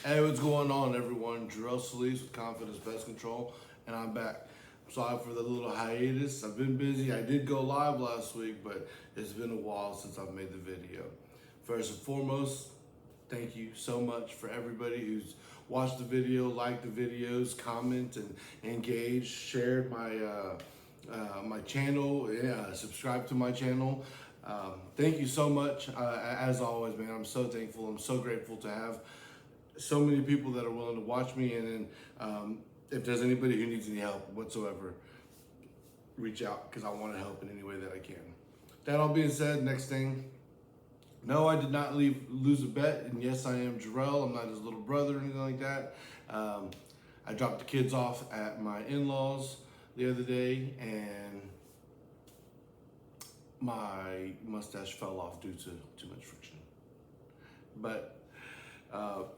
Hey, what's going on, everyone? Jorel.solis with Confidence Pest Control, and I'm back. Sorry for the little hiatus. I've been busy. I did go live last week, but it's been a while since I've made the video. First and foremost, thank you so much for everybody who's watched the video, liked the videos, comment and engaged, shared my channel, subscribe to my channel. Thank you so much. As always, man, I'm so thankful. I'm so grateful to have so many people that are willing to watch me. And then if there's anybody who needs any help whatsoever, reach out because I want to help in any way that I can. That all being said, next thing. No, I did not lose a bet, and yes, I am Jorel. I'm not his little brother or anything like that. I dropped the kids off at my in-laws the other day, and my mustache fell off due to too much friction. But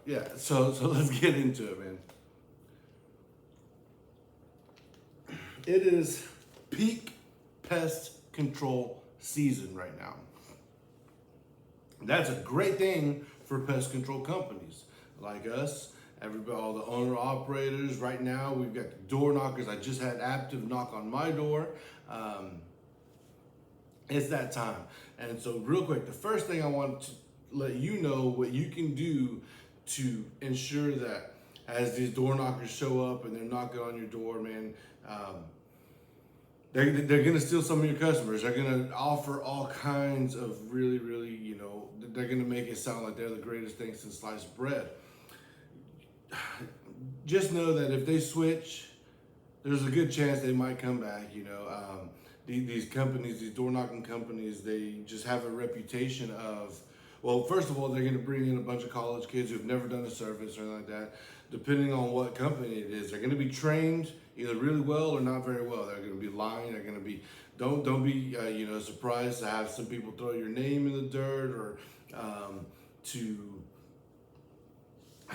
yeah, so let's get into it, man. It is peak pest control season right now. That's a great thing for pest control companies like us, everybody, all the owner operators. Right now, we've got the door knockers. I just had active knock on my door. It's that time. And so real quick, the first thing I want to let you know what you can do to ensure that as these door knockers show up and they're knocking on your door, man, they're going to steal some of your customers. They're going to offer all kinds of really, they're going to make it sound like they're the greatest thing since sliced bread. Just know that if they switch, there's a good chance they might come back. These companies, these door knocking companies, they just have a reputation of, well, first of all, they're going to bring in a bunch of college kids who've never done a service or anything like that. Depending on what company it is, they're going to be trained either really well or not very well. They're going to be lying. They're going to be, don't be, surprised to have some people throw your name in the dirt or to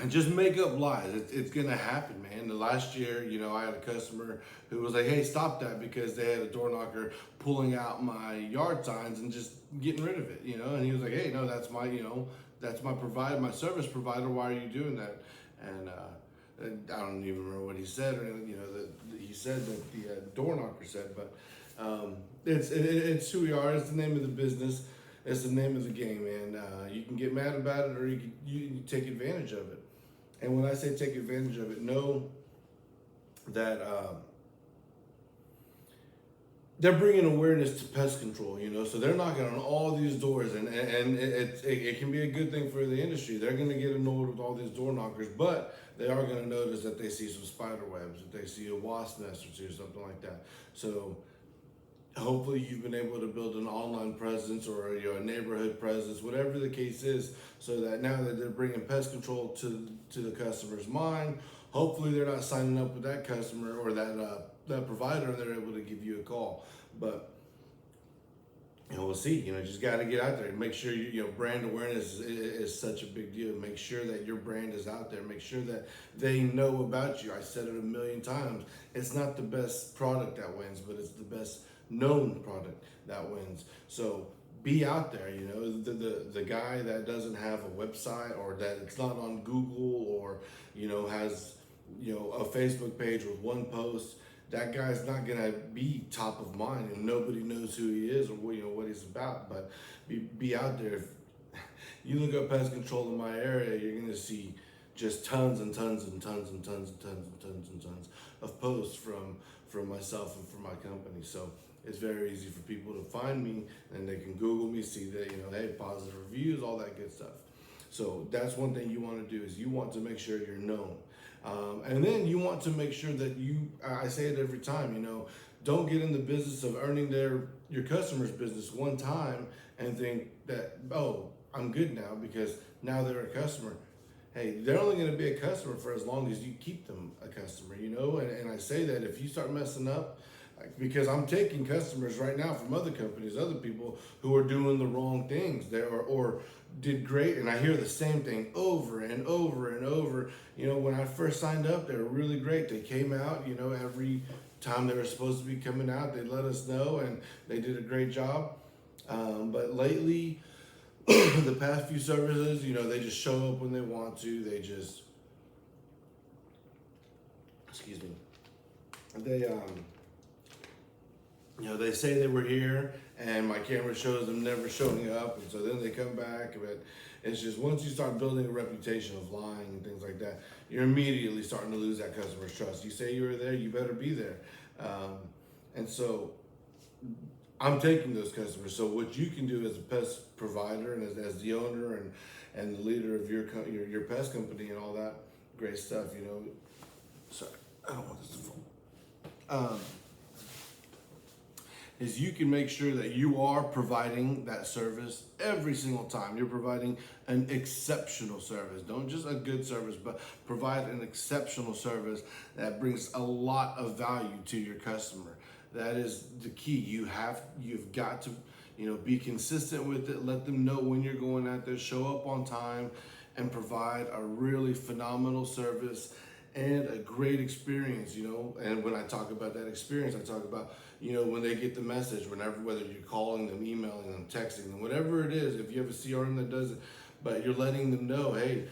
just make up lies. It's going to happen, man. The last year, I had a customer who was like, hey, stop that, because they had a door knocker pulling out my yard signs and just getting rid of it, and he was like, hey, no, that's my provider, my service provider. Why are you doing that? And I don't even remember what he said, or that he said that the door knocker said, but it's who we are. It's the name of the business. It's the name of the game, man. You can get mad about it, or you can take advantage of it. And when I say take advantage of it, know that they're bringing awareness to pest control, so they're knocking on all these doors, and it can be a good thing for the industry. They're going to get annoyed with all these door knockers, but they are going to notice that they see some spider webs, that they see a wasp nest or two, something like that. So hopefully you've been able to build an online presence or a neighborhood presence, whatever the case is, so that now that they're bringing pest control to the customer's mind, hopefully they're not signing up with that customer or that provider, and they're able to give you a call. But we'll see. Just got to get out there and make sure brand awareness is such a big deal. Make sure that your brand is out there. Make sure that they know about you. I said it a million times. It's not the best product that wins, but it's the best known product that wins. So be out there. The guy that doesn't have a website, or that it's not on Google, or has a Facebook page with one post, that guy's not gonna be top of mind, and nobody knows who he is or what he's about. But be out there. If you look up pest control in my area, you're gonna see just tons and tons and tons and tons and tons and tons and tons of posts from myself and from my company. So it's very easy for people to find me, and they can Google me, see that, hey, positive reviews, all that good stuff. So that's one thing you want to do, is you want to make sure you're known. And then you want to make sure that I say it every time, don't get in the business of earning your customer's business one time and think that, oh, I'm good now because now they're a customer. Hey, they're only going to be a customer for as long as you keep them a customer, and I say that if you start messing up, because I'm taking customers right now from other companies, other people who are doing the wrong things there, or did great, and I hear the same thing over and over and over. When I first signed up, they were really great. They came out, every time they were supposed to be coming out, they let us know, and they did a great job. But lately, the past few services, they just show up when they want to. They just excuse me, they they say they were here, and my camera shows them never showing up, and so then they come back. But it's just, once you start building a reputation of lying and things like that, you're immediately starting to lose that customer's trust. You say you were there, you better be there. And so I'm taking those customers. So what you can do as a pest provider and as the owner and the leader of your pest company and all that great stuff, sorry, I don't want this to fall. Is you can make sure that you are providing that service every single time. You're providing an exceptional service. Don't just a good service, but provide an exceptional service that brings a lot of value to your customer. That is the key. You've got to, be consistent with it. Let them know when you're going out there. Show up on time and provide a really phenomenal service and a great experience, And when I talk about that experience, I talk about, when they get the message, whether you're calling them, emailing them, texting them, whatever it is, if you have a CRM that does it, but you're letting them know, hey,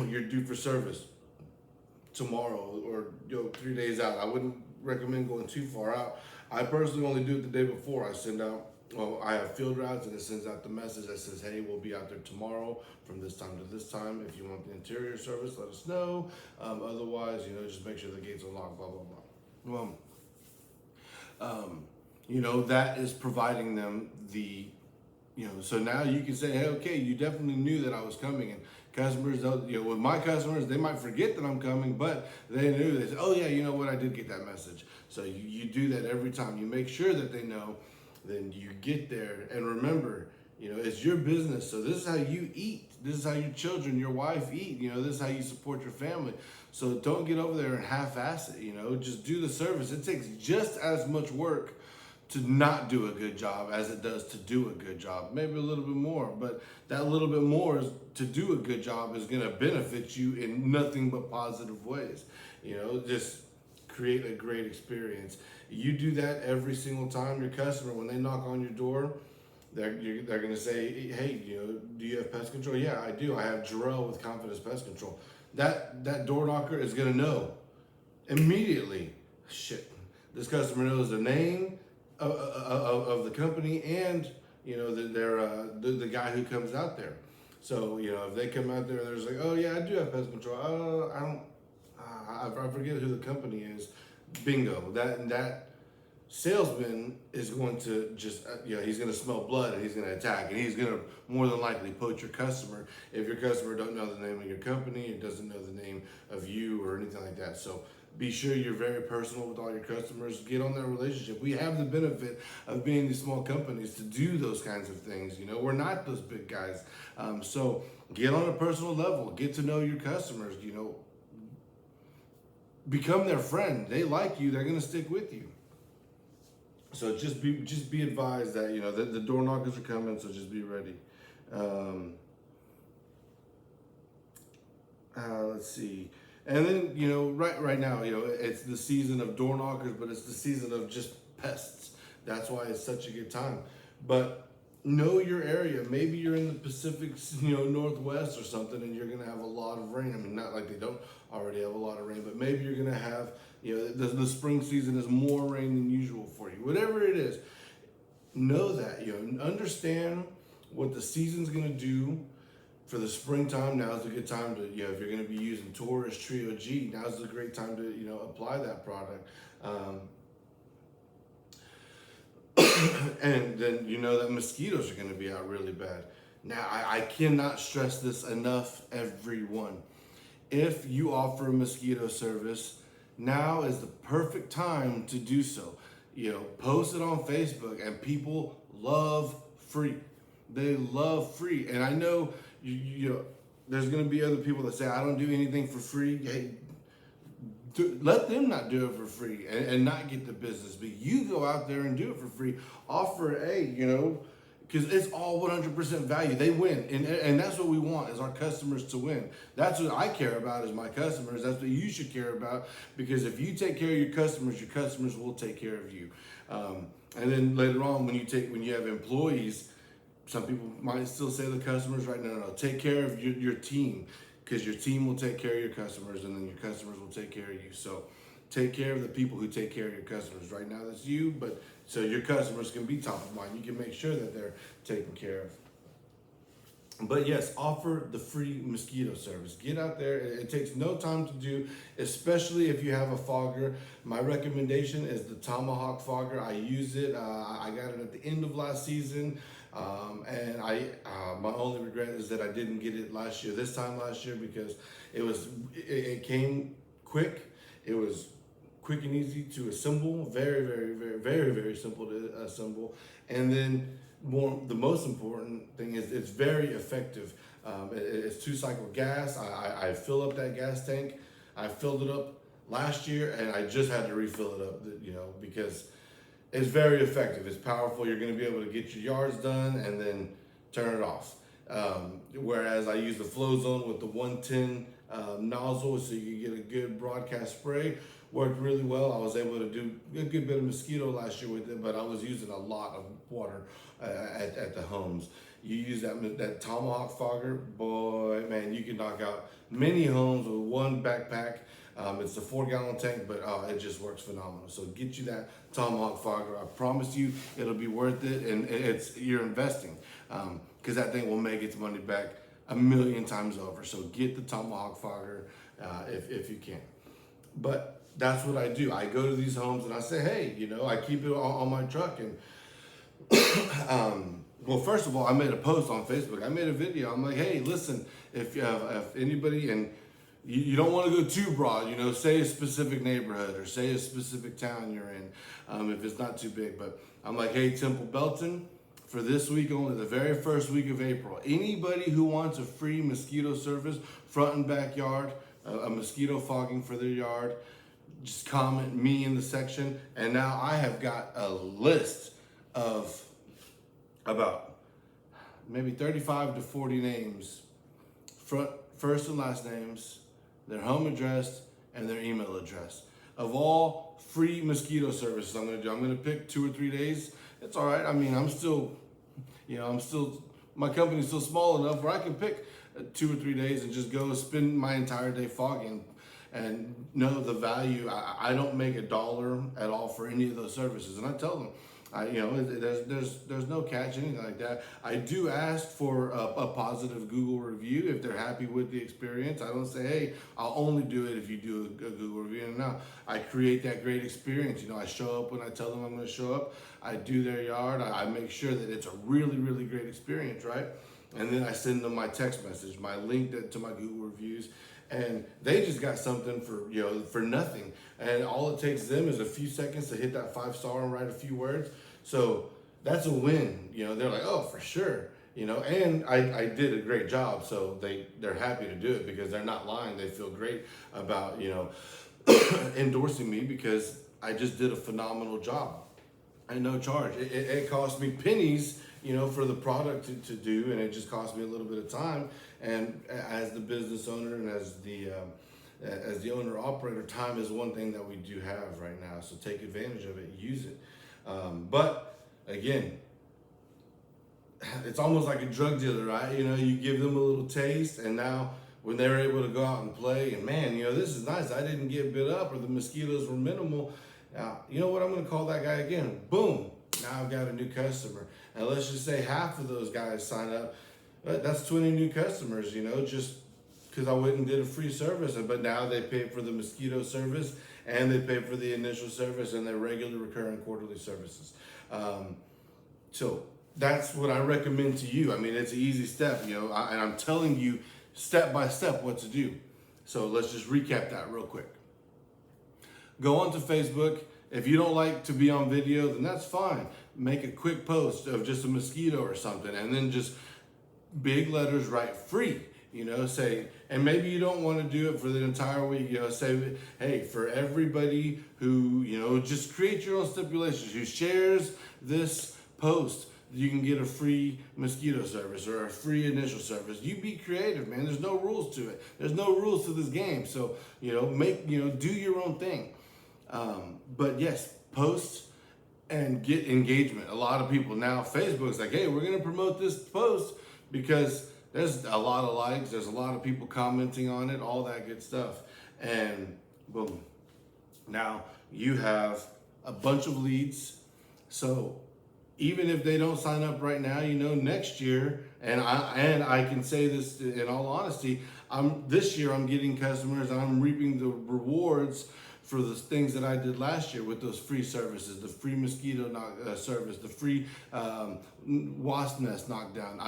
you're due for service tomorrow or 3 days out. I wouldn't recommend going too far out. I personally only do it the day before. I have field routes, and it sends out the message that says, hey, we'll be out there tomorrow from this time to this time. If you want the interior service, let us know. Otherwise, just make sure the gates are locked, blah, blah, blah. That is providing them so now you can say, hey, okay, you definitely knew that I was coming. And customers, with my customers, they might forget that I'm coming, but they knew. They said, oh yeah, you know what, I did get that message. So you do that every time. You make sure that they know. Then you get there, and remember, it's your business. So this is how you eat. This is how your children, your wife eat. This is how you support your family. So don't get over there and half-ass it. Just do the service. It takes just as much work to not do a good job as it does to do a good job. Maybe a little bit more, but that little bit more is to do a good job is going to benefit you in nothing but positive ways. Just create a great experience. You do that every single time. Your customer, when they knock on your door, they're going to say, hey, do you have pest control? Yeah, I do. I have Jorel with Confidence Pest Control. That door knocker is going to know immediately, shit, this customer knows the name of the company and, the guy who comes out there. So, if they come out there and they're just like, oh yeah, I do have pest control. I forget who the company is. Bingo. That salesman is going to just, he's going to smell blood and he's going to attack, and he's going to more than likely poach your customer if your customer don't know the name of your company and doesn't know the name of you or anything like that. So be sure you're very personal with all your customers. Get on that relationship. We have the benefit of being these small companies to do those kinds of things. We're not those big guys. So get on a personal level. Get to know your customers. Become their friend. They like you. They're going to stick with you. So just be advised that the door knockers are coming. So just be ready. Let's see. And then right now it's the season of door knockers, but it's the season of just pests. That's why it's such a good time. But know your area. Maybe you're in the Pacific, Northwest or something, and you're going to have a lot of rain. I mean, not like they don't already have a lot of rain, but maybe you're going to have, the spring season is more rain than usual for you. Whatever it is, know that, understand what the season's going to do for the springtime. Now is a good time to, if you're going to be using Taurus Trio G, now's a great time to, apply that product. And then that mosquitoes are going to be out really bad. Now, I cannot stress this enough, everyone. If you offer a mosquito service, now is the perfect time to do so. Post it on Facebook, and people love free. They love free. And I know, there's going to be other people that say, I don't do anything for free. Hey, let them not do it for free and not get the business. But you go out there and do it for free. Offer, because it's all 100% value. They win. And that's what we want, is our customers to win. That's what I care about, is my customers. That's what you should care about, because if you take care of your customers will take care of you. And then later on, when you have employees, some people might still say the customers, right? No. Take care of your team. because your team will take care of your customers, and then your customers will take care of you. So take care of the people who take care of your customers. Right now that's you, but so your customers can be top of mind. You can make sure that they're taken care of. But yes, offer the free mosquito service. Get out there. It takes no time to do, especially if you have a fogger. My recommendation is the Tomahawk fogger. I use it. I got it at the end of last season. And my only regret is that I didn't get it this time last year, because it came quick. It was quick and easy to assemble. Very, very, very, very, very simple to assemble. And then the most important thing is it's very effective. It's 2-cycle gas. I fill up that gas tank. I filled it up last year, and I just had to refill it up, because it's very effective. It's powerful. You're going to be able to get your yards done and then turn it off. Whereas I use the Flow Zone with the 110 nozzle, so you can get a good broadcast spray. Worked really well. I was able to do a good bit of mosquito last year with it, but I was using a lot of water at the homes. You use that Tomahawk fogger, boy, man, you can knock out many homes with one backpack. It's a 4-gallon tank, but it just works phenomenal. So get you that Tomahawk fogger. I promise you it'll be worth it, and you're investing, because that thing will make its money back 1,000,000 times over. So get the Tomahawk fogger if you can. But that's what I do. I go to these homes and I say, hey, I keep it on my truck. And well, first of all, I made a post on Facebook. I made a video. I'm like, hey, listen, if anybody, and you don't want to go too broad, say a specific neighborhood or say a specific town you're in, if it's not too big. But I'm like, hey, Temple Belton, for this week only, the very first week of April, anybody who wants a free mosquito service, front and backyard, a mosquito fogging for their yard, just comment me in the section. And now I have got a list of about maybe 35 to 40 names, first and last names, their home address, and their email address, of all free mosquito services I'm gonna do. I'm gonna pick 2 or 3 days. It's all right. I mean, my company's still small enough where I can pick 2 or 3 days and just go spend my entire day fogging, and know the value. I don't make $1 at all for any of those services, and I tell them, there's no catch, anything like that. I do ask for a positive Google review if they're happy with the experience. I don't say, hey, I'll only do it if you do a Google review. And now I create that great experience. I show up when I tell them I'm going to show up. I do their yard. I make sure that it's a really, really great experience, right? And then I send them my text message, my link to my Google reviews. And they just got something for nothing. And all it takes them is a few seconds to hit that 5-star and write a few words. So that's a win. They're like, oh, for sure. And I did a great job. So they're happy to do it, because they're not lying. They feel great about, endorsing me, because I just did a phenomenal job at no charge. It cost me pennies, for the product to do, and it just cost me a little bit of time. And as the business owner and as the owner operator, time is one thing that we do have right now. So take advantage of it, use it. But again, it's almost like a drug dealer, right? You give them a little taste, and now when they're able to go out and play, and man, this is nice. I didn't get bit up, or the mosquitoes were minimal. Now, you know what? I'm going to call that guy again. Boom. Now I've got a new customer. And let's just say half of those guys sign up. That's 20 new customers, just because I went and did a free service. But now they pay for the mosquito service, and they pay for the initial service and their regular recurring quarterly services. So that's what I recommend to you. I mean, it's an easy step, and I'm telling you step by step what to do. So let's just recap that real quick. Go onto Facebook. If you don't like to be on video, then that's fine. Make a quick post of just a mosquito or something, and then just big letters, write free, say, and maybe you don't want to do it for the entire week, say, hey, for everybody who, just create your own stipulations, who shares this post, you can get a free mosquito service or a free initial service. You be creative, man. There's no rules to it. There's no rules to this game. So, do your own thing. But yes, post and get engagement. A lot of people now, Facebook's like, hey, we're going to promote this post because there's a lot of likes, there's a lot of people commenting on it, all that good stuff. And boom, now you have a bunch of leads. So even if they don't sign up right now, next year, and I can say this in all honesty, this year I'm getting customers, I'm reaping the rewards for the things that I did last year with those free services, the free mosquito service, the free wasp nest knockdown.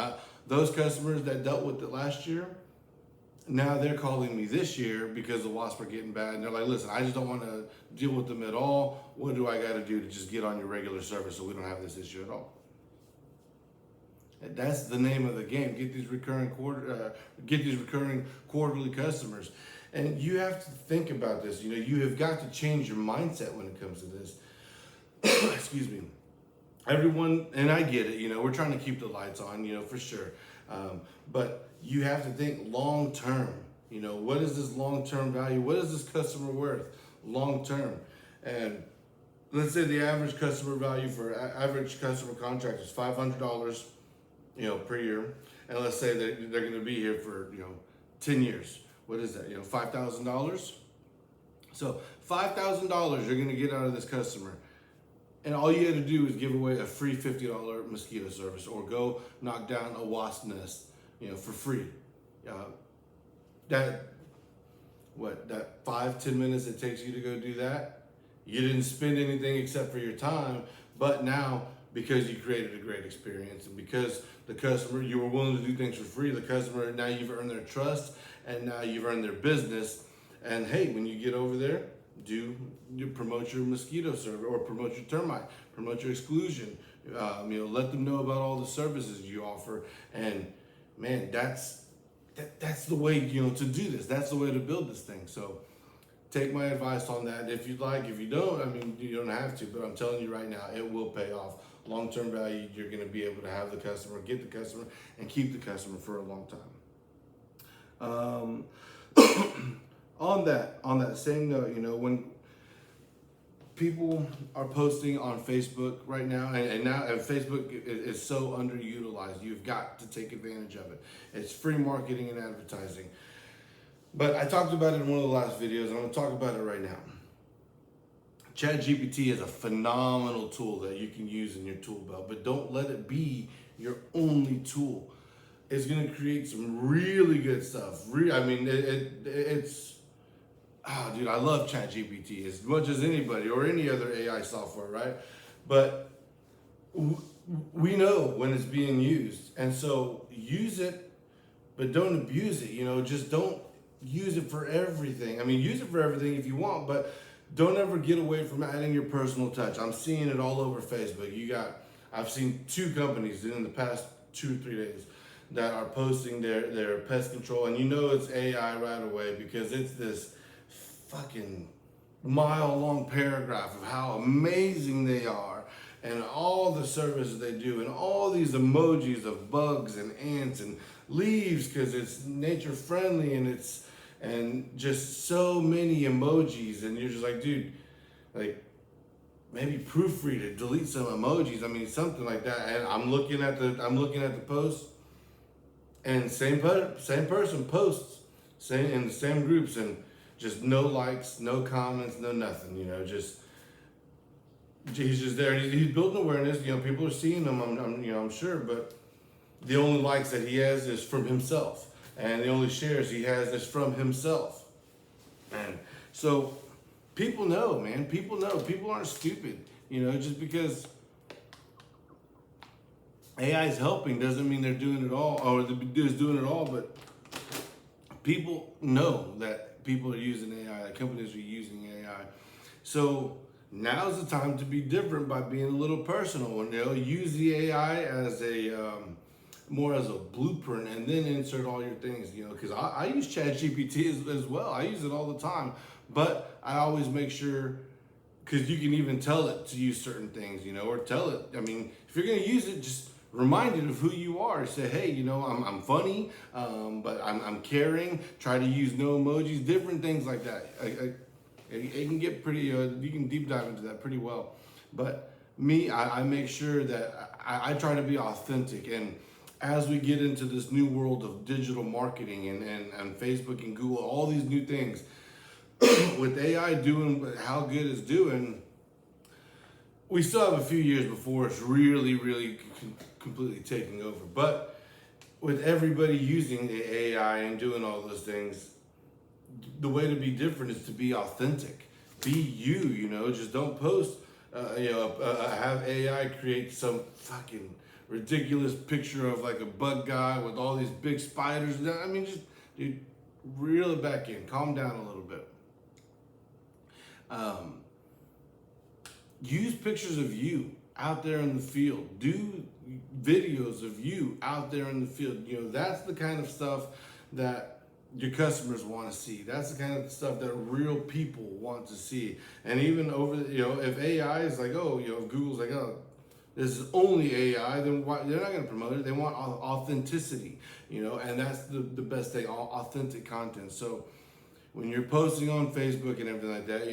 Those customers that dealt with it last year, now they're calling me this year because the wasps are getting bad, and they're like, listen, I just don't want to deal with them at all. What do I got to do to just get on your regular service so we don't have this issue at all? And that's the name of the game. Get these recurring quarterly customers. And you have to think about this. You have got to change your mindset when it comes to this. Excuse me. Everyone, and I get it, we're trying to keep the lights on, for sure. But you have to think long term. What is this long term value? What is this customer worth long term? And let's say the average customer value for average customer contract is $500, per year. And let's say that they're going to be here for, 10 years. What is that? $5,000. So $5,000 you're going to get out of this customer. And all you had to do is give away a free $50 mosquito service, or go knock down a wasp nest, for free. That 5-10 minutes it takes you to go do that, you didn't spend anything except for your time. But now, because you created a great experience, and because the customer, you were willing to do things for free, the customer, now you've earned their trust, and now you've earned their business. And hey, when you get over there, you promote your mosquito service, or promote your termite, promote your exclusion. Let them know about all the services you offer. And man, that's the way to do this. That's the way to build this thing. So take my advice on that if you'd like. If you don't, you don't have to. But I'm telling you right now, it will pay off. Long-term value. You're going to be able to have the customer, get the customer, and keep the customer for a long time. On that same note, when people are posting on Facebook right now, and Facebook is so underutilized, you've got to take advantage of it. It's free marketing and advertising. But I talked about it in one of the last videos, and I'm going to talk about it right now. ChatGPT is a phenomenal tool that you can use in your tool belt, but don't let it be your only tool. It's going to create some really good stuff. It's dude, I love ChatGPT as much as anybody or any other AI software, right? But we know when it's being used, and so use it, but don't abuse it. Just don't use it for everything. Use it for everything if you want, but don't ever get away from adding your personal touch. I'm seeing it all over Facebook. I've seen 2 companies in the past 2 or 3 days that are posting their pest control, and it's AI right away, because it's this fucking mile-long paragraph of how amazing they are, and all the services they do, and all these emojis of bugs and ants and leaves, because it's nature friendly, and just so many emojis, and you're just like, dude, maybe proofread it, delete some emojis, something like that. And I'm looking at the post, and same person posts, in the same groups, and just no likes, no comments, no nothing. He's just there. He's building awareness. People are seeing him. I'm sure, but the only likes that he has is from himself, and the only shares he has is from himself. And so people know, man. People know. People aren't stupid. Just because AI is helping doesn't mean they're doing it all, or is doing it all. But people know that people are using AI, that companies are using AI. So now's the time to be different by being a little personal, and use the AI as more as a blueprint, and then insert all your things, because I use ChatGPT as well. I use it all the time, but I always make sure, because you can even tell it to use certain things, or tell it, if you're going to use it, just remind it of who you are. Say, hey, I'm funny, but I'm caring. Try to use no emojis, different things like that. It can get pretty, you can deep dive into that pretty well. But me, I make sure that I try to be authentic, and as we get into this new world of digital marketing and Facebook and Google, all these new things, with AI doing how good it's doing, we still have a few years before it's really completely taking over. But with everybody using the AI and doing all those things, the way to be different is to be authentic. Be you, just don't post, have AI create some fucking ridiculous picture of like a bug guy with all these big spiders. I mean, just, dude, reel it back in, calm down a little bit. Use pictures of you out there in the field. Do videos of you out there in the field. That's the kind of stuff that your customers want to see. That's the kind of stuff that real people want to see. And even over, if AI is like, if Google's like, this is only AI, then why, they're not going to promote it. They want authenticity, and that's the best thing, authentic content. So when you're posting on Facebook and everything like that,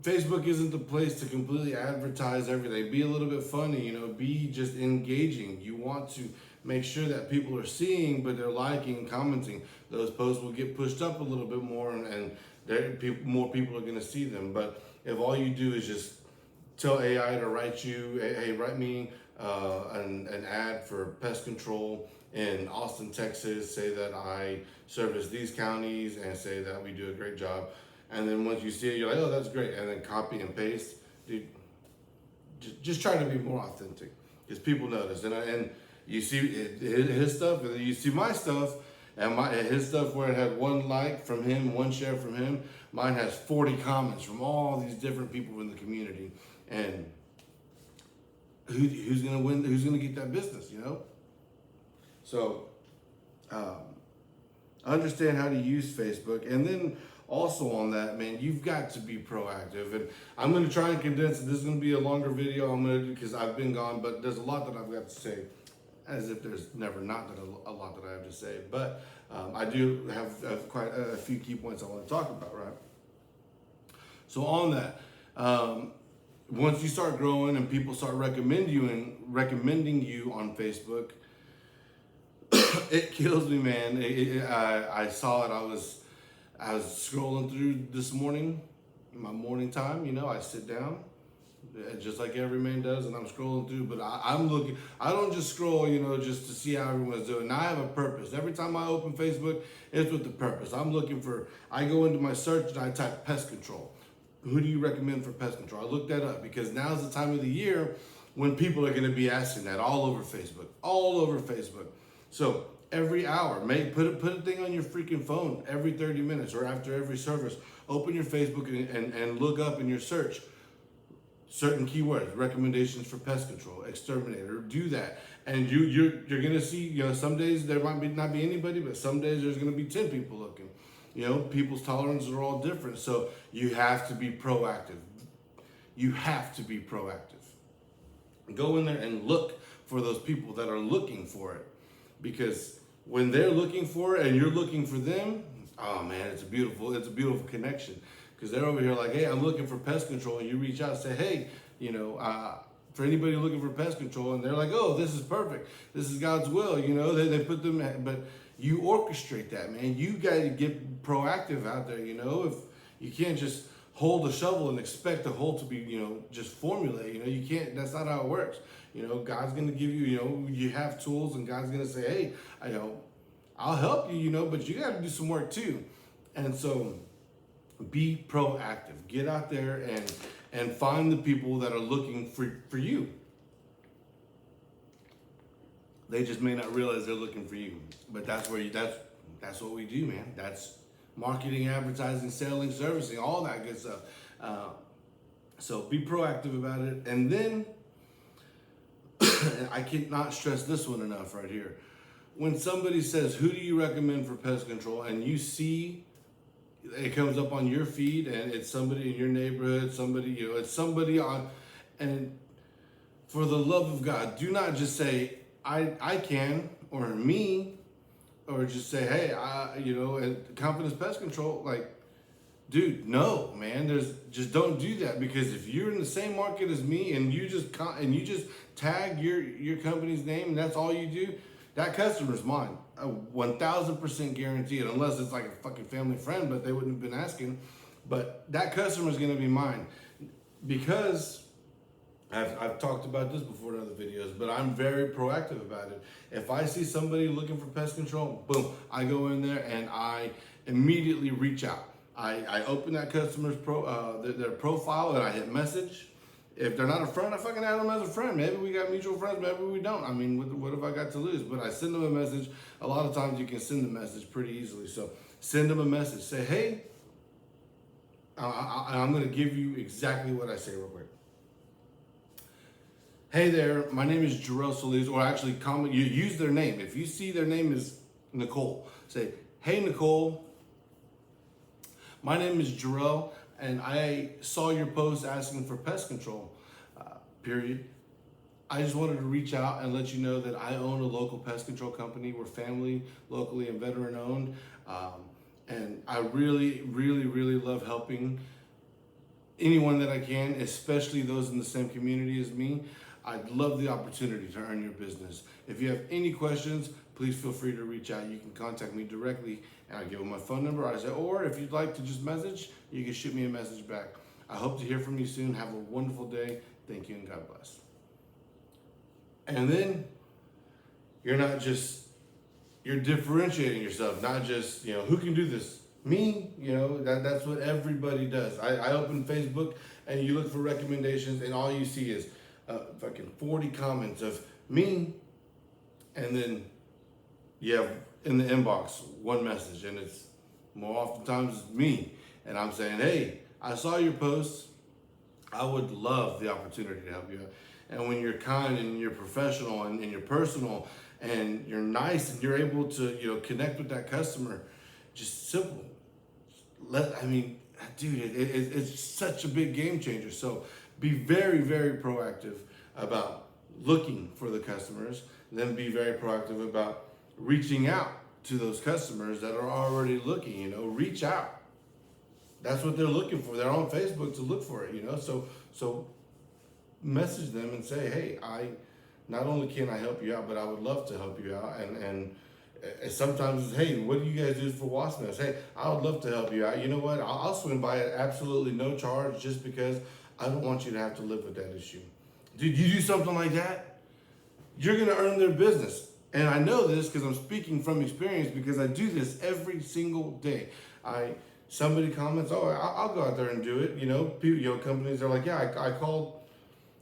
Facebook isn't the place to completely advertise everything. Be a little bit funny, be just engaging. You want to make sure that people are seeing, but they're liking, commenting. Those posts will get pushed up a little bit more, and more people are going to see them. But if all you do is just tell AI to write you, hey, write me an ad for pest control in Austin, Texas, say that I service these counties and say that we do a great job. And then once you see it, you're like, oh, that's great. And then copy and paste. Dude, just try to be more authentic, because people notice. And you see his stuff, and then you see my stuff, and his stuff where it had 1 like from him, 1 share from him. Mine has 40 comments from all these different people in the community. And who's gonna win? Who's gonna get that business? So understand how to use Facebook, and then also on that, man, you've got to be proactive. And I'm gonna try and condense it. This is gonna be a longer video. I'm gonna do, because I've been gone, but there's a lot that I've got to say. As if there's never not a lot that I have to say, but I do have quite a few key points I want to talk about, right? So on that, once you start growing and people start recommending you on Facebook, it kills me, man. I saw it. I was scrolling through this morning, in my morning time. I sit down, just like every man does, and I'm scrolling through. But I'm looking. I don't just scroll, just to see how everyone's doing. Now I have a purpose. Every time I open Facebook, it's with the purpose. I'm looking for. I go into my search and I type pest control. Who do you recommend for pest control? I look that up because now's the time of the year when people are going to be asking that all over Facebook. So every hour, put a thing on your freaking phone every 30 minutes or after every service. Open your Facebook and look up in your search certain keywords, recommendations for pest control, exterminator. Do that, and you're gonna see. Some days there might not be anybody, but some days there's gonna be 10 people looking. People's tolerances are all different, so you have to be proactive. Go in there and look for those people that are looking for it, because when they're looking for it and you're looking for them, oh man, it's a beautiful connection. Because they're over here like, hey, I'm looking for pest control, and you reach out and say, hey, for anybody looking for pest control, and they're like, oh, this is perfect. This is God's will. They put them, but you orchestrate that, man. You got to get proactive out there. If you can't just hold a shovel and expect the hole to be, just formulate. You can't. That's not how it works. God's gonna give you. You have tools, and God's gonna say, hey, I'll help you. But you got to do some work too, and so. Be proactive. Get out there and find the people that are looking for you. They just may not realize they're looking for you, but that's what we do, man. That's marketing, advertising, selling, servicing, all that good stuff. So be proactive about it, and then I cannot stress this one enough right here. When somebody says, "Who do you recommend for pest control?" and you see it comes up on your feed, and it's somebody in your neighborhood, it's somebody on, and for the love of God, do not just say, I can, or me, or just say, hey, and Confidence Pest Control, like, dude, no, man. Just don't do that, because if you're in the same market as me and you just tag your company's name and that's all you do, that customer's mine. 1,000% guaranteed, unless it's like a fucking family friend, but they wouldn't have been asking. But that customer's gonna be mine, because I've talked about this before in other videos, but I'm very proactive about it. If I see somebody looking for pest control, boom, I go in there and I immediately reach out. I open that customer's their profile and I hit message. If they're not a friend, I fucking add them as a friend. Maybe we got mutual friends, maybe we don't. I mean, what have I got to lose? But I send them a message. A lot of times you can send the message pretty easily. So send them a message. Say, hey, I'm going to give you exactly what I say real quick. Hey there, my name is Jorel.solis, or actually you use their name. If you see their name is Nicole, say, hey Nicole, my name is Jorel, and I saw your post asking for pest control, period. I just wanted to reach out and let you know that I own a local pest control company. We're family, locally and veteran owned. And I really, really, really love helping anyone that I can, especially those in the same community as me. I'd love the opportunity to earn your business. If you have any questions, please feel free to reach out. You can contact me directly, and I'll give them my phone number. Or if you'd like to just message, you can shoot me a message back. I hope to hear from you soon. Have a wonderful day. Thank you, and God bless. And then you're differentiating yourself, not just, who can do this? Me, that's what everybody does. I open Facebook and you look for recommendations and all you see is fucking 40 comments of me, and then you have in the inbox one message, and it's more oftentimes me, and I'm saying, hey, I saw your post. I would love the opportunity to help you out. And when you're kind and you're professional and you're personal and you're nice and you're able to connect with that customer, just simple. Dude, it's such a big game changer. So be very, very proactive about looking for the customers, then be very proactive about reaching out to those customers that are already looking. Reach out. That's what they're looking for. They're on Facebook to look for it, So message them and say, hey, I not only can I help you out, but I would love to help you out. And sometimes it's, hey, what do you guys do for wasp nests? Hey, I would love to help you out. You know what? I'll swing by at absolutely no charge, just because I don't want you to have to live with that issue. Dude, you do something like that, you're going to earn their business. And I know this because I'm speaking from experience, because I do this every single day. Somebody comments, oh, I'll go out there and do it. People, companies are like, yeah, I called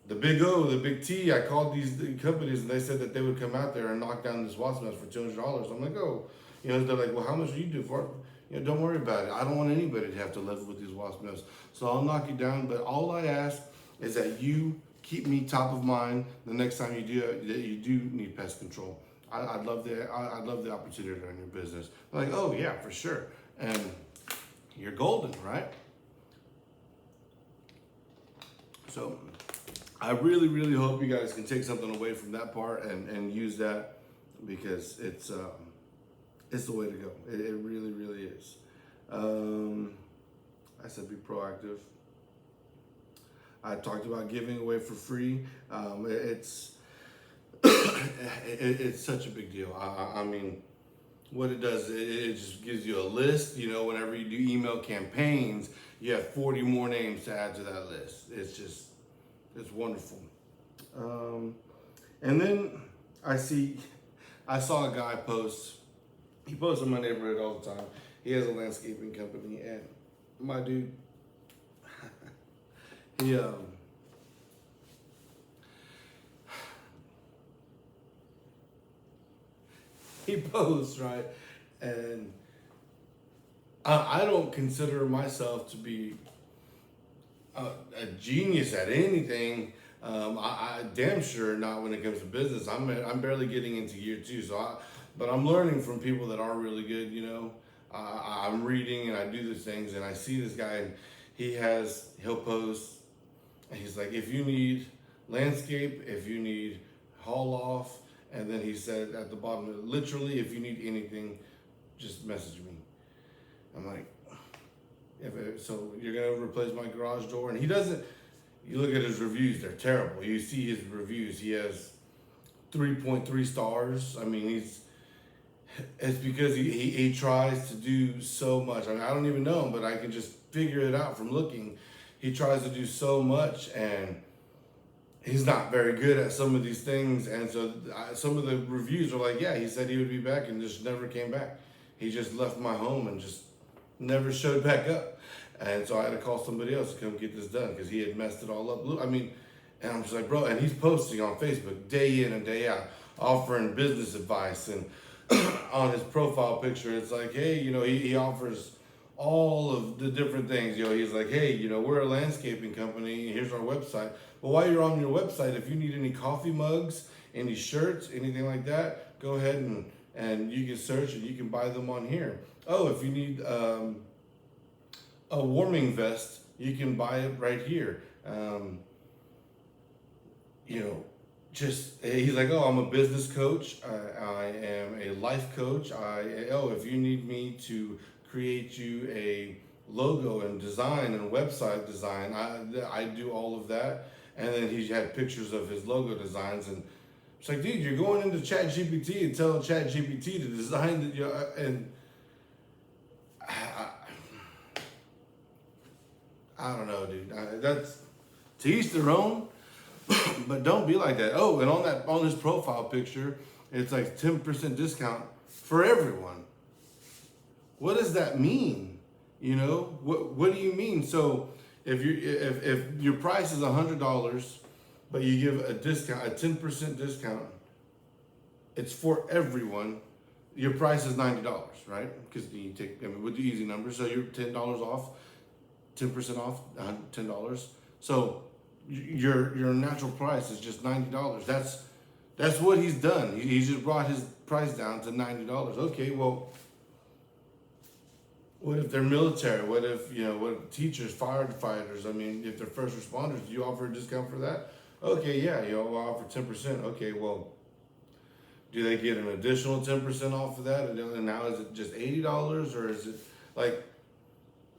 the Big O, the Big T. I called these companies and they said that they would come out there and knock down this wasp nest for $200. I'm like, oh, they're like, well, how much do you do for it? Don't worry about it. I don't want anybody to have to live with these wasp nests. So I'll knock you down. But all I ask is that you keep me top of mind the next time you do need pest control. I'd love the opportunity to run your business. I'm like, oh yeah, for sure. And you're golden, right? So I really, really hope you guys can take something away from that part and use that, because it's the way to go. It really, really is. I said be proactive. I talked about giving away for free. It's it's such a big deal. I mean, what it does, it just gives you a list. Whenever you do email campaigns, you have 40 more names to add to that list. It's wonderful. And then I saw a guy post. He posts in my neighborhood all the time. He has a landscaping company, and my dude, he posts, right? And I don't consider myself to be a genius at anything. I damn sure not when it comes to business. I'm barely getting into year 2, but I'm learning from people that are really good. I'm reading and I do these things, and I see this guy, and he'll post, and he's like, if you need landscape, if you need haul off, and then he said at the bottom, literally, if you need anything, just message me. I'm like, so you're gonna replace my garage door, and he doesn't. You look at his reviews; they're terrible. You see his reviews; he has 3.3 stars. I mean, it's because he tries to do so much. I mean, I don't even know him, but I can just figure it out from looking. He tries to do so much, and he's not very good at some of these things. And so some of the reviews are like, yeah, he said he would be back and just never came back. He just left my home and just never showed back up. And so I had to call somebody else to come get this done because he had messed it all up. I mean, and I'm just like, bro, and he's posting on Facebook day in and day out, offering business advice. And on his profile picture, it's like, hey, he offers all of the different things. He's like, hey, we're a landscaping company. Here's our website. Well, while you're on your website, if you need any coffee mugs, any shirts, anything like that, go ahead and you can search and you can buy them on here. Oh, if you need a warming vest, you can buy it right here. He's like, oh, I'm a business coach. I am a life coach. If you need me to create you a logo and design and website design, I do all of that. And then he had pictures of his logo designs, and it's like, dude, you're going into ChatGPT and telling ChatGPT to design that and I don't know, dude. That's to each their own, but don't be like that. Oh, and on his profile picture, it's like 10% discount for everyone. What does that mean? What do you mean? So if your price is $100, but you give a discount, a 10% discount, it's for everyone. Your price is $90, right? Because with the easy numbers, so you're $10 off, 10% off, $10. So your natural price is just $90. That's what he's done. He just brought his price down to $90. Okay, well, what if they're military? What if teachers, firefighters? I mean, if they're first responders, do you offer a discount for that? Okay, yeah, I'll offer 10%. Okay, well, do they get an additional 10% off of that? And now is it just $80, or is it like,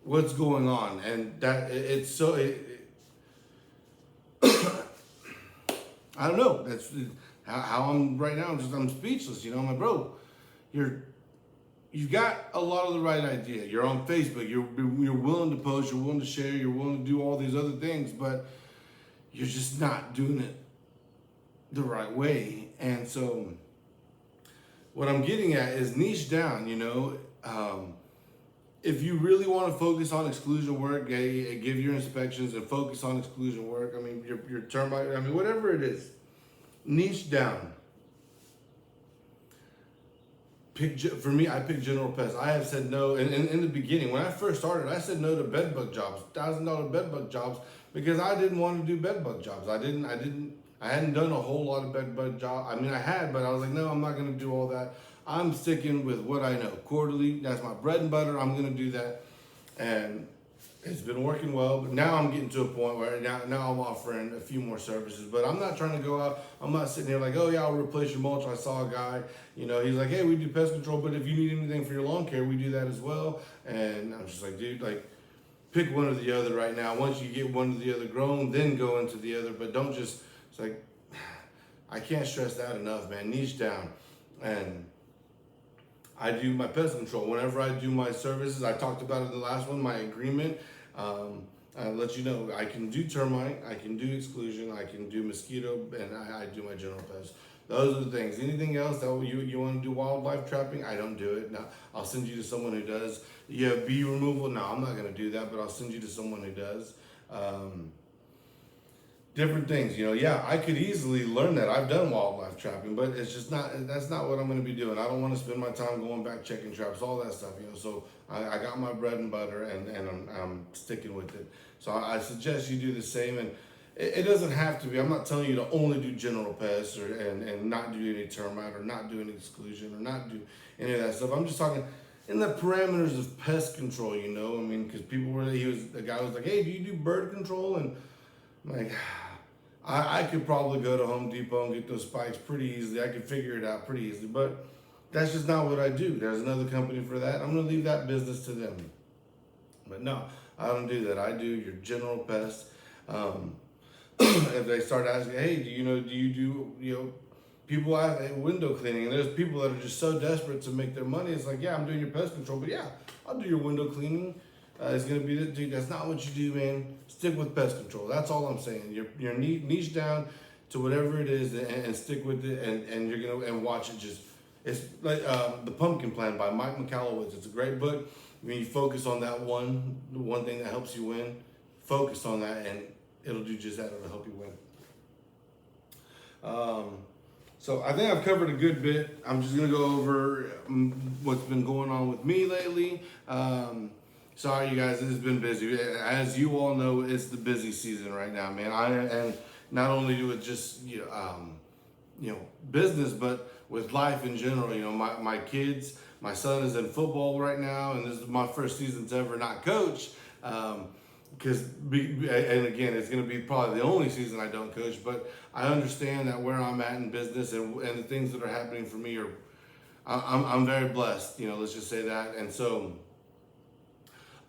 what's going on? And that it's so. I don't know. That's how I'm right now. I'm speechless. I'm like, bro, you've got a lot of the right idea. You're on Facebook. You're willing to post. You're willing to share. You're willing to do all these other things, but you're just not doing it the right way. And so, what I'm getting at is niche down. If you really want to focus on exclusion work, give your inspections and focus on exclusion work. I mean, your termite. I mean, whatever it is, niche down. For me, I picked General Pest. I have said no, and in the beginning, when I first started, I said no to bedbug jobs, $1,000 bedbug jobs, because I didn't want to do bedbug jobs. I hadn't done a whole lot of bedbug jobs. I mean, I had, but I was like, no, I'm not going to do all that. I'm sticking with what I know. Quarterly, that's my bread and butter. I'm going to do that, and it's been working well. But now I'm getting to a point where now I'm offering a few more services. But I'm not trying to go out. I'm not sitting here like, oh yeah, I'll replace your mulch. I saw a guy, he's like, hey, we do pest control, but if you need anything for your lawn care, we do that as well. And I'm just like, dude, like, pick one or the other right now. Once you get one or the other grown, then go into the other. But don't just. It's like, I can't stress that enough, man. Niche down. And I do my pest control. Whenever I do my services, I talked about it in the last one, my agreement. I let you know I can do termite, I can do exclusion, I can do mosquito, and I do my general pest. Those are the things. Anything else that you want to do wildlife trapping, I don't do it. Now, I'll send you to someone who does. You have bee removal? No, I'm not going to do that, but I'll send you to someone who does. Different things, I could easily learn that. I've done wildlife trapping, but it's just that's not what I'm going to be doing. I don't want to spend my time going back checking traps, all that stuff, So I got my bread and butter, and I'm sticking with it. So I suggest you do the same, and it doesn't have to be. I'm not telling you to only do general pests and not do any termite or not do any exclusion or not do any of that stuff. I'm just talking in the parameters of pest control, because the guy was like, hey, do you do bird control? And I'm like, I could probably go to Home Depot and get those spikes pretty easily. I could figure it out pretty easily, but that's just not what I do. There's another company for that. I'm going to leave that business to them. But no, I don't do that. I do your general pest. If they start asking, hey, do you do, people ask, hey, window cleaning, and there's people that are just so desperate to make their money. It's like, yeah, I'm doing your pest control, but yeah, I'll do your window cleaning. It's gonna be dude. That's not what you do, man. Stick with pest control. That's all I'm saying. You're niche down to whatever it is, and stick with it, and you're gonna and watch it. Just it's like The Pumpkin Plan by Mike McCallowitz. It's a great book. When you focus on that one thing that helps you win, focus on that, and it'll do just that. It'll help you win. So I think I've covered a good bit. I'm just gonna go over what's been going on with me lately. Sorry, you guys, it's been busy. As you all know, it's the busy season right now, man. And not only do it just business, but with life in general. My kids, my son is in football right now, and this is my first season to ever not coach. And again, it's going to be probably the only season I don't coach, but I understand that where I'm at in business and the things that are happening for me I'm very blessed, let's just say that. And so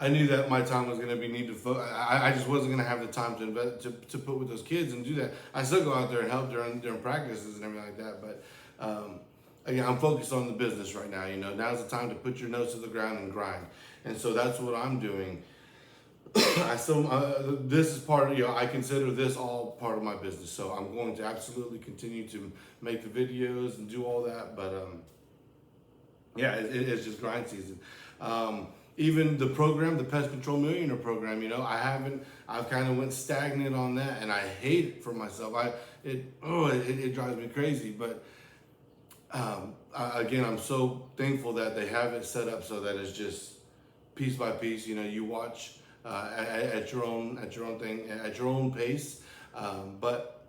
I knew that my time was going to be needed. I just wasn't going to have the time to invest, to put with those kids and do that. I still go out there and help during practices and everything like that. But again, I'm focused on the business right now. Now's the time to put your nose to the ground and grind. And so that's what I'm doing. This is part of, I consider this all part of my business. So I'm going to absolutely continue to make the videos and do all that. But it's just grind season. Even the program, the Pest Control Millionaire program, I've kind of went stagnant on that, and I hate it for myself. It drives me crazy. But again, I'm so thankful that they have it set up so that it's just piece by piece. You watch at your own thing, at your own pace. But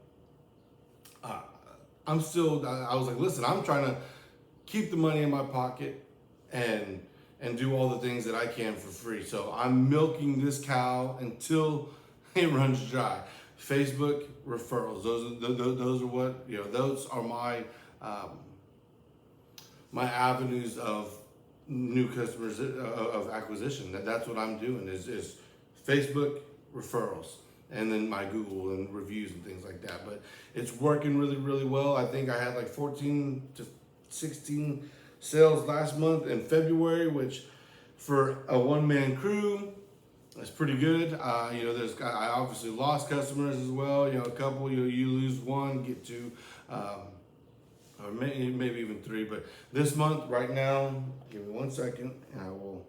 I was like, listen, I'm trying to keep the money in my pocket and do all the things that I can for free. So I'm milking this cow until it runs dry. Facebook referrals, those are what, those are my my avenues of new customers, of acquisition. That's what I'm doing is Facebook referrals, and then my Google and reviews and things like that. But it's working really, really well. I think I had like 14 to 16 sales last month in February, which for a one-man crew, that's pretty good. I obviously lost customers as well. A couple, you lose one, get two, or maybe even three. But this month, right now, give me 1 second, and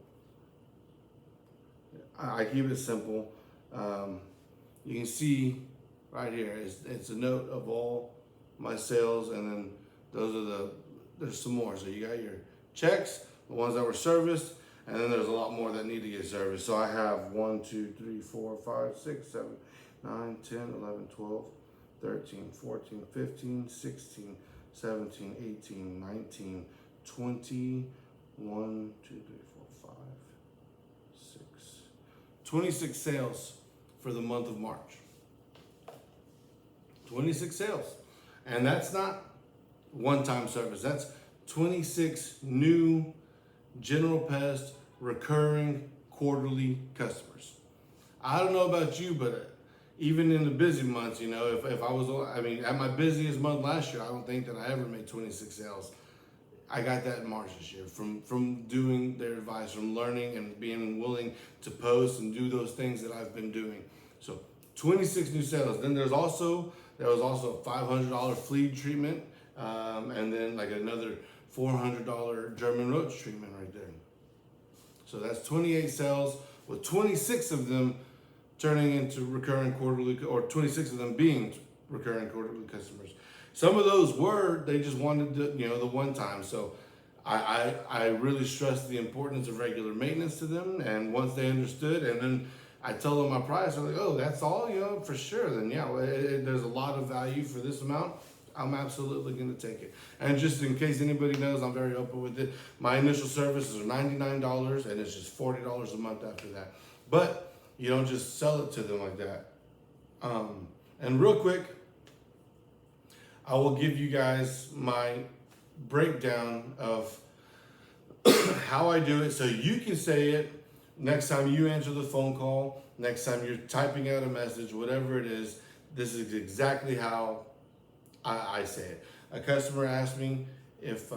I keep it simple. You can see right here, it's a note of all my sales, and then there's some more. So you got your checks, the ones that were serviced, and then there's a lot more that need to get serviced. So I have 1, 2, 3, 4, 5, 6, 7, 9, 10, 11, 12, 13, 14, 15, 16, 17, 18, 19, 20, 1, 2, 3, 4, 5, 6, 26 sales for the month of March. 26 sales. And that's not one-time service. That's 26 new general pest recurring quarterly customers. I don't know about you, but even in the busy months, if I was, at my busiest month last year, I don't think that I ever made 26 sales. I got that in March this year from doing their advice, from learning and being willing to post and do those things that I've been doing. So 26 new sales. Then there was also a $500 flea treatment, and then like another $400 German roach treatment right there. So that's 28 sales, with 26 of them turning into recurring quarterly, or 26 of them being recurring quarterly customers. Some of those they just wanted the one time. So I really stressed the importance of regular maintenance to them. And once they understood, and then I tell them my price, I'm like, oh, that's all, for sure. Then there's a lot of value for this amount. I'm absolutely going to take it. And just in case anybody knows, I'm very open with it. My initial services are $99, and it's just $40 a month after that. But you don't just sell it to them like that. And real quick, I will give you guys my breakdown of how I do it, so you can say it next time you answer the phone call, next time you're typing out a message, whatever it is, this is exactly how I say it. A customer asks me if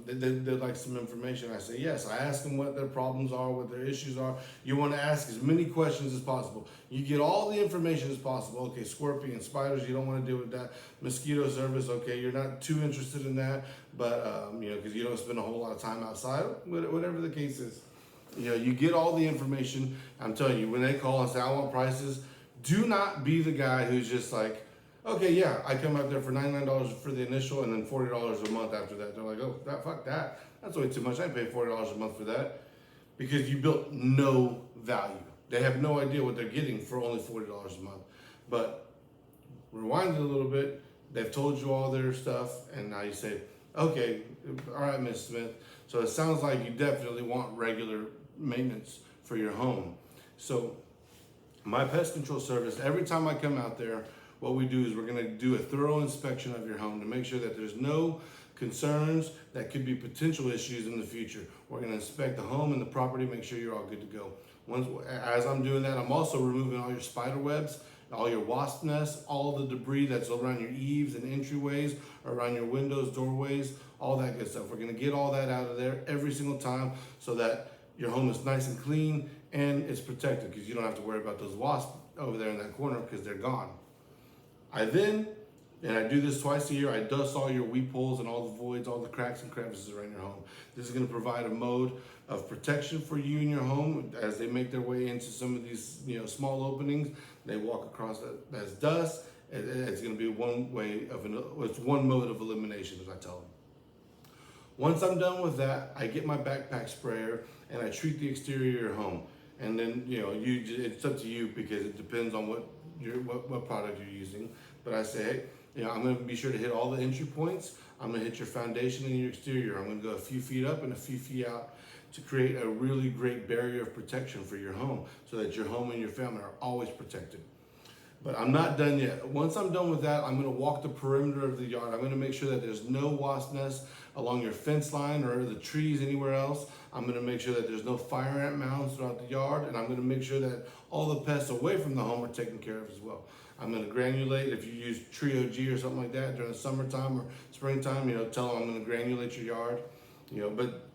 they'd like some information. I say yes. I ask them what their problems are, what their issues are. You want to ask as many questions as possible. You get all the information as possible. Okay, scorpion, spiders, you don't want to deal with that. Mosquito service, okay, you're not too interested in that, but because you don't spend a whole lot of time outside, whatever the case is. You get all the information. I'm telling you, when they call and say, I want prices, do not be the guy who's just like, okay, yeah, I come out there for $99 for the initial and then $40 a month after that. They're like, oh, fuck that. That's way too much. I pay $40 a month for that, because you built no value. They have no idea what they're getting for only $40 a month. But rewind it a little bit. They've told you all their stuff, and now you say, okay, all right, Miss Smith. So it sounds like you definitely want regular maintenance for your home. So my pest control service, every time I come out there, what we do is we're going to do a thorough inspection of your home to make sure that there's no concerns that could be potential issues in the future. We're going to inspect the home and the property, make sure you're all good to go. As I'm doing that, I'm also removing all your spider webs, all your wasp nests, all the debris that's around your eaves and entryways, around your windows, doorways, all that good stuff. We're going to get all that out of there every single time so that your home is nice and clean and it's protected, because you don't have to worry about those wasps over there in that corner because they're gone. I do this twice a year, I dust all your weep holes and all the voids, all the cracks and crevices around your home. This is going to provide a mode of protection for you and your home as they make their way into some of these small openings. They walk across that as dust. It's going to be one mode of elimination, as I tell them. Once I'm done with that, I get my backpack sprayer and I treat the exterior of your home. And then it's up to you, because it depends on what product you're using. But I say, hey, I'm going to be sure to hit all the entry points. I'm going to hit your foundation and your exterior. I'm going to go a few feet up and a few feet out to create a really great barrier of protection for your home, so that your home and your family are always protected. But I'm not done yet. Once I'm done with that, I'm going to walk the perimeter of the yard. I'm going to make sure that there's no wasp nests along your fence line or the trees anywhere else. I'm going to make sure that there's no fire ant mounds throughout the yard, and I'm going to make sure that all the pests away from the home are taken care of as well. I'm going to granulate. If you use Trio G or something like that during the summertime or springtime, tell them I'm going to granulate your yard. But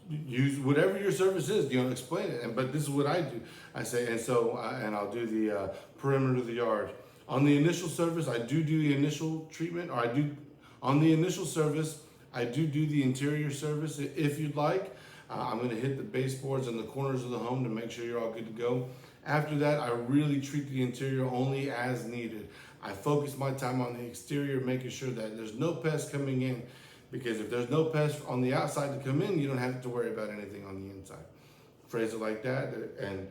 use whatever your service is, explain it. But this is what I do. I say, and I'll do the perimeter of the yard. On the initial service, I do the initial treatment, on the initial service, I do the interior service if you'd like. I'm going to hit the baseboards and the corners of the home to make sure you're all good to go. After that, I really treat the interior only as needed. I focus my time on the exterior, making sure that there's no pests coming in, because if there's no pests on the outside to come in, you don't have to worry about anything on the inside. Phrase it like that, and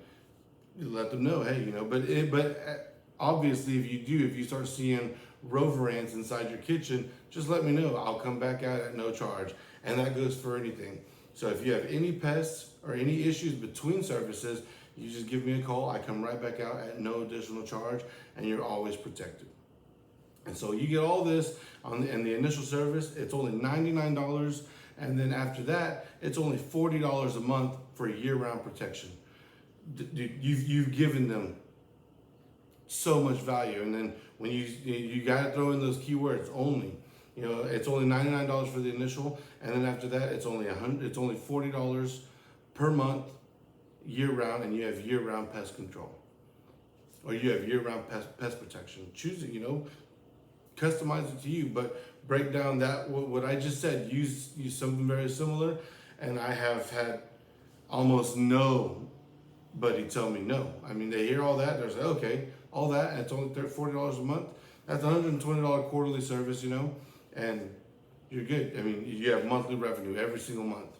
you let them know, hey, but obviously if you start seeing rover ants inside your kitchen, just let me know. I'll come back out at no charge. And that goes for anything. So if you have any pests or any issues between services, you just give me a call. I come right back out at no additional charge, and you're always protected. And so you get all this in the initial service. It's only $99, and then after that, it's only $40 a month for year-round protection. You've given them so much value, and then when you got to throw in those keywords only. It's only $99 for the initial, and then after that, it's only $40 per month, year-round, and you have year-round pest control, or you have year-round pest protection. Choose it, customize it to you, but break down that what I just said. Use something very similar, and I have had almost nobody tell me no. I mean, they hear all that, they're like, okay, all that, and it's only $40 a month. That's $120 quarterly service, and you're good. I mean, you have monthly revenue every single month.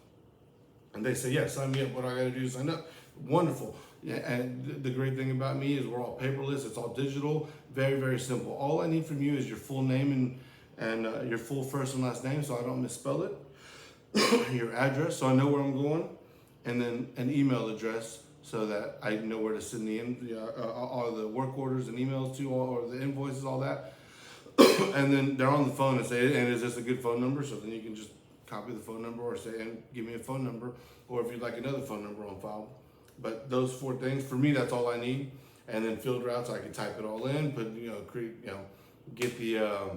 And they say, yeah, sign me up. What I got to do is sign up. Wonderful. Yeah, and the great thing about me is we're all paperless. It's all digital. Very, very simple. All I need from you is your full name and your full first and last name, so I don't misspell it. Your address, so I know where I'm going, and then an email address so that I know where to send all the work orders and emails to, or the invoices, all that. And then they're on the phone and say, and is this a good phone number? So then you can just copy the phone number or say, and give me a phone number, or if you'd like another phone number on file, But those 4 things for me, that's all I need. And then field routes, I can type it all in, put get the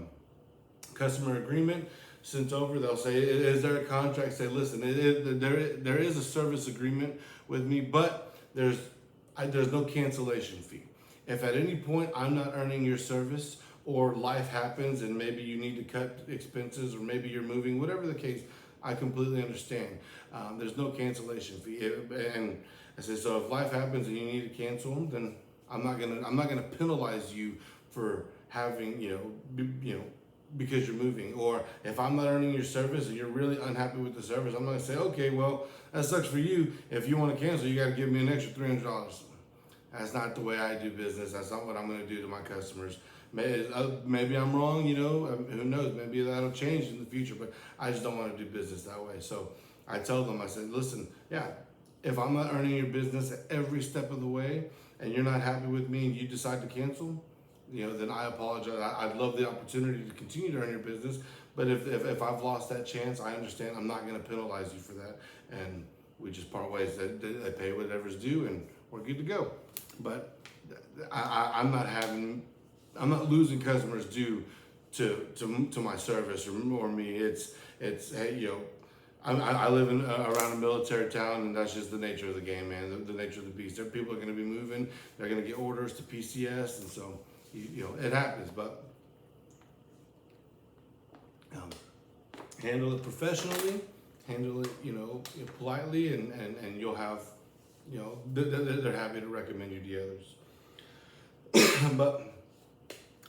customer agreement sent over. They'll say, is there a contract? Say, listen, there is a service agreement with me, but there's no cancellation fee. If at any point I'm not earning your service, or life happens and maybe you need to cut expenses, or maybe you're moving, whatever the case, I completely understand. There's no cancellation fee. And I said, so if life happens and you need to cancel them, then I'm not gonna penalize you for having, because you're moving. Or if I'm not earning your service and you're really unhappy with the service, I'm not gonna say, okay, well, that sucks for you. If you want to cancel, you got to give me an extra $300. That's not the way I do business. That's not what I'm gonna do to my customers. Maybe I'm wrong, who knows? Maybe that'll change in the future, but I just don't want to do business that way. So I tell them, I said, listen, yeah, if I'm not earning your business at every step of the way and you're not happy with me and you decide to cancel, then I apologize. I'd love the opportunity to continue to earn your business, but if I've lost that chance, I understand. I'm not going to penalize you for that, and we just part ways. They pay whatever's due, and we're good to go. But I'm not losing customers due to my service or me. It's hey, I live around a military town, and that's just the nature of the game, man. The nature of the beast. People are going to be moving. They're going to get orders to PCS, and so it happens. But handle it professionally, handle it politely, and you'll have they're happy to recommend you to others. But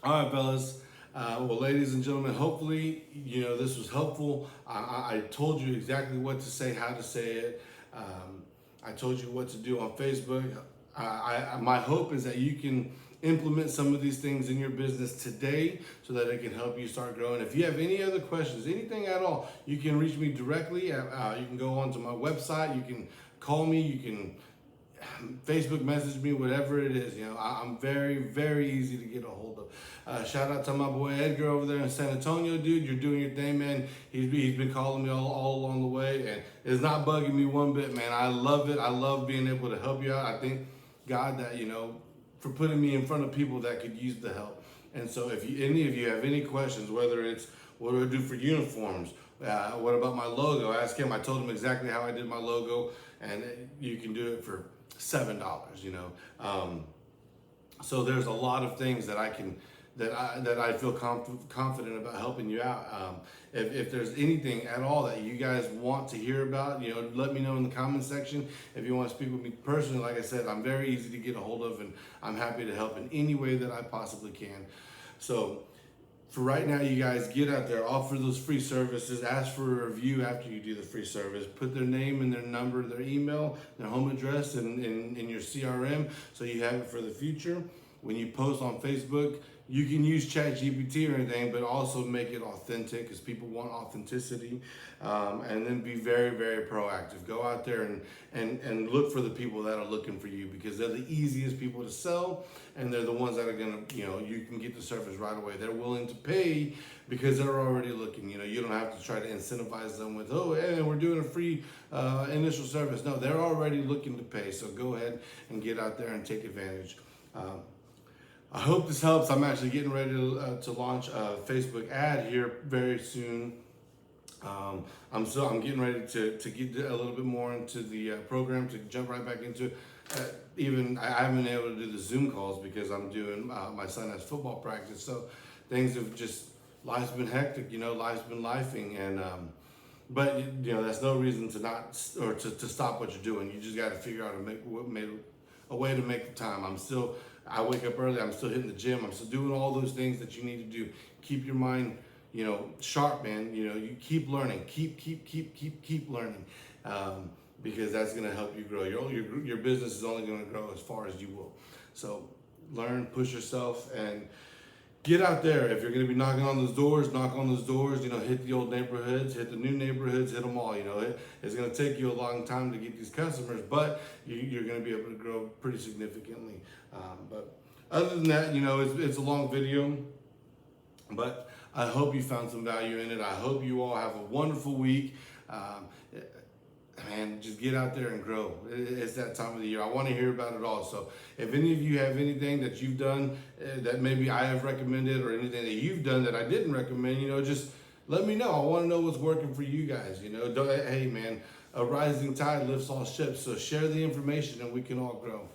all right, fellas. Well, ladies and gentlemen, hopefully, this was helpful. I told you exactly what to say, how to say it. I told you what to do on Facebook. My hope is that you can implement some of these things in your business today so that it can help you start growing. If you have any other questions, anything at all, you can reach me directly. You can go onto my website. You can call me. You can Facebook message me, whatever it is. I'm very, very easy to get a hold of. Shout out to my boy Edgar over there in San Antonio, dude. You're doing your thing, man. He's been calling me all along the way, and it's not bugging me one bit, man. I love it. I love being able to help you out. I thank God that, for putting me in front of people that could use the help. And so if any of you have any questions, whether it's what do I do for uniforms, what about my logo, ask him. I told him exactly how I did my logo, and you can do it for $7, so there's a lot of things that I feel confident about helping you out. If there's anything at all that you guys want to hear about, let me know in the comment section. If you want to speak with me personally, like I said, I'm very easy to get a hold of, and I'm happy to help in any way that I possibly can. So for right now, you guys get out there, offer those free services, ask for a review after you do the free service, put their name and their number, their email, their home address in your CRM so you have it for the future. When you post on Facebook, you can use ChatGPT or anything, but also make it authentic, because people want authenticity. And then be very, very proactive. Go out there and look for the people that are looking for you, because they're the easiest people to sell, and they're the ones that are gonna, you can get the service right away. They're willing to pay because they're already looking. You don't have to try to incentivize them with, oh, hey, we're doing a free initial service. No, they're already looking to pay. So go ahead and get out there and take advantage. I hope this helps. I'm actually getting ready to launch a Facebook ad here very soon. I'm getting ready to get a little bit more into the program, to jump right back into it. I haven't been able to do the Zoom calls because I'm doing, my son has football practice. So things have life's been hectic, life's been lifing. And, but that's no reason to to stop what you're doing. You just got to figure out a way to make the time. I wake up early, I'm still hitting the gym, I'm still doing all those things that you need to do. Keep your mind, sharp, man. You keep learning, keep learning, because that's gonna help you grow. Your business is only gonna grow as far as you will. So learn, push yourself, and get out there. If you're gonna be knocking on those doors, knock on those doors. Hit the old neighborhoods, hit the new neighborhoods, hit them all. It's gonna take you a long time to get these customers, but you're gonna be able to grow pretty significantly. But other than that, it's a long video, but I hope you found some value in it. I hope you all have a wonderful week. man, just get out there and grow. It's that time of the year. I want to hear about it all. So if any of you have anything that you've done that maybe I have recommended, or anything that you've done that I didn't recommend, just let me know. I want to know what's working for you guys. Hey man, a rising tide lifts all ships. So share the information and we can all grow.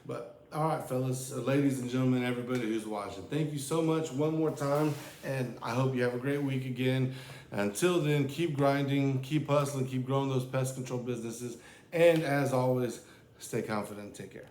But all right, fellas, ladies and gentlemen, everybody who's watching, thank you so much one more time, and I hope you have a great week again. Until then, keep grinding, keep hustling, keep growing those pest control businesses, and as always, stay confident and take care.